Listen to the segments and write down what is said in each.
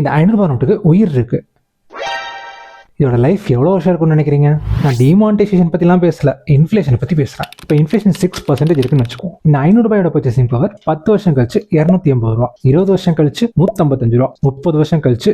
இந்த 500 நோட்டுக்கு உயிர் இருக்குது. இதோட லைஃப் எவ்வளோ வருஷம் இருக்குன்னு நினைக்கிறீங்க? நான் டிமானிட்டைசேஷன் பற்றிலாம் பேசல, இன்ஃப்ளேஷனை பற்றி பேசுகிறேன். இப்போ இன்ஃப்ளேஷன் 6% இருக்குன்னு வச்சுக்கோம். இந்த 500 ரூபாயோட பர்ச்சேசிங் பவர் 10 வருஷம் கழிச்சு 280 ரூபா, 20 வருஷம் கழிச்சு 155 ரூபா, 30 வருஷம் கழிச்சு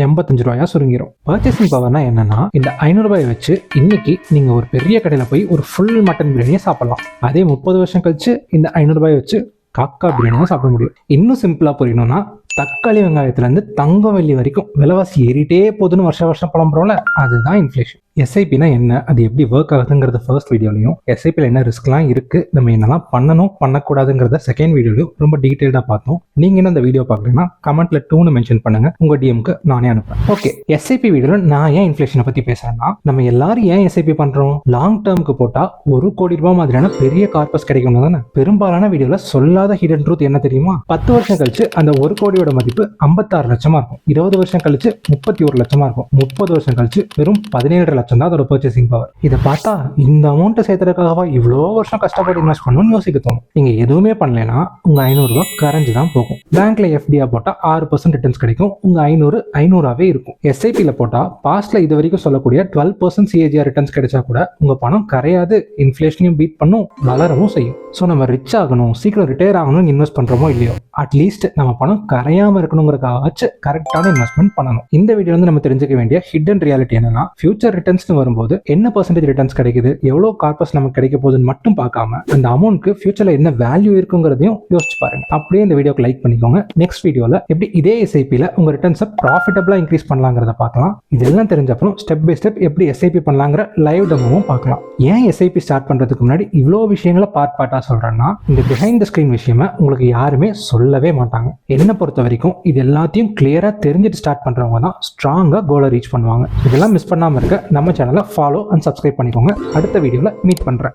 85 ரூபாயா சுருங்கிரும். பர்ச்சேசிங் பவர்னா என்னன்னா, இந்த 500 ரூபாயை வச்சு இன்னைக்கு நீங்க ஒரு பெரிய கடையில் போய் ஒரு ஃபுல் மட்டன் பிரியாணியை சாப்பிடலாம். அதே 30 வருஷம் கழிச்சு இந்த 500 ரூபாயை வச்சு காக்கா பிரியாணியாக சாப்பிட முடியும். இன்னும் சிம்பிளாக புரியணும்னா, தக்காளி வெங்காயத்துலேருந்து தங்கம் வெள்ளி வரைக்கும் விலைவாசி ஏறிட்டே போகுதுன்னு வருஷம் புலம்புறோம்ல, அதுதான் இன்ஃப்ளேஷன். எஸ்ஐபினா என்ன, அது எப்படி ஒர்க் ஆகுதுங்கிறது ஃபர்ஸ்ட் வீடியோலையும், எஸ்ஐபியில் என்ன ரிஸ்க்லாம் இருக்குது, நம்ம என்னெல்லாம் பண்ணணும் பண்ணக்கூடாதுங்கிறத செகண்ட் வீடியோலையும் ரொம்ப டீட்டெயில்டாக பார்த்தோம். நீங்கள் இன்னும் அந்த வீடியோ பார்க்கலன்னா கமெண்ட்ல 2ன்னு மென்ஷன் பண்ணுங்க, உங்கள் டிஎம்க்கு நானே அனுப்புறேன். ஓகே, எஸ்ஐபி வீடியோவில் நான் ஏன் இன்ஃப்ளேஷனை பற்றி பேசுகிறேன்னா, நம்ம எல்லாரும் ஏன் எஸ்ஐபி பண்ணுறோம்? லாங் டேர்முக்கு போட்டால் 1 கோடி ரூபாய் மாதிரியான பெரிய கார்பஸ் கிடைக்கணும் தானே. பெரும்பாலான வீடியோவில் சொல்லாத ஹிடன் ட்ரூத் என்ன தெரியுமா? 10 வருஷம் கழிச்சு அந்த 1 கோடியோட மதிப்பு 56 லட்சமா இருக்கும். 20 வருஷம் கழிச்சு 31 லட்சமா இருக்கும். 30 வருஷம் கழிச்சு வெறும் 17 லட்சம் தான் அதோட பர்ச்சேசிங் பவர். இதை பார்த்தா இந்த அமௌண்ட் சேர்த்துறதுக்காகவா இவ்வளோ வருஷம் கஷ்டப்பட்டு இன்வெஸ்ட் பண்ணணும்னு யோசிக்க தோணும். நீங்க எதுவுமே பண்ணலைன்னா உங்க 500 ரூபாய் கரைஞ்சு தான் போகும். பேங்க்ல எஃப்டியா போட்டா 6% ரிட்டர்ன்ஸ் கிடைக்கும். உங்க 500 இருக்கும். எஸ்ஐபியில் போட்டா பாஸ்ட்ல இது வரைக்கும் சொல்லக்கூடிய 12% சிஏஜிஆர் ரிட்டர்ன்ஸ் கிடைச்சா கூட உங்க பணம் கரையாது, இன்ஃப்ளேஷனையும் பீட் பண்ணும், வளரவும் செய்யும். ஸோ நம்ம ரிச் ஆகணும், சீக்கிரம் ரிட்டையர் ஆகணும்னு இன்வெஸ்ட் பண்றோமோ இல்லையோ, அட்லீஸ்ட் நம்ம பணம் கரையாம இருக்கணுங்கிறதுக்காக கரெக்டான இன்வெஸ்ட்மெண்ட் பண்ணணும். இந்த வீடியோ வந்து நம்ம தெரிஞ்சுக்க வேண்டிய ஹிடன் ரியாலிட்டி என்னன்னா, ஃபியூச்சர் ரிட்டர்ன்ஸ்னு வரும்போது என்ன பர்சன்டேஜ் ரிட்டர்ன்ஸ் கிடைக்குது, எவ்வளோ கார்பஸ் நமக்கு கிடைக்க போகுதுன்னு மட்டும் பார்க்காம அந்த அமௌண்ட்க்கு ஃபியூச்சர்ல என்ன வேல்யூ இருக்குங்கிறதையும் யோசிச்சு பாருங்க. அப்படியே இந்த வீடியோக்கு லைக் பண்ணிக்கோங்க. நெக்ஸ்ட் வீடியோல எப்படி இதே எஸ்ஐபியில் உங்க ரிட்டர்ன்ஸை ப்ராஃபிட்டபிளா இன்க்ரீஸ் பண்ணலாங்கிறத பார்க்கலாம். இதெல்லாம் தெரிஞ்ச அப்புறம் ஸ்டெப் பை ஸ்டெப் எப்படி எஸ்ஐபி பண்ணலாங்கிற லைவ் டெமோவும் பார்க்கலாம். ஏன் எஸ்ஐபி ஸ்டார்ட் பண்றதுக்கு முன்னாடி இவ்வளோ விஷயங்களை பார்ட் சொல்றேன்னா, இந்த பிஹைண்ட் த ஸ்கிரீன் விஷயமா உங்களுக்கு யாருமே சொல்லவே மாட்டாங்க. என்னை பொறுத்த வரைக்கும் இது எல்லாத்தையும் கிளியரா தெரிஞ்சுட்டு ஸ்டார்ட் பண்றவங்க தான் ஸ்ட்ராங்கா கோலை ரீச் பண்ணுவாங்க. இதெல்லாம் மிஸ் பண்ணாம இருக்க நம்ம சேனலை ஃபாலோ அண்ட் சப்ஸ்கிரைப் பண்ணிக்கோங்க. அடுத்த வீடியோல மீட் பண்றேன்.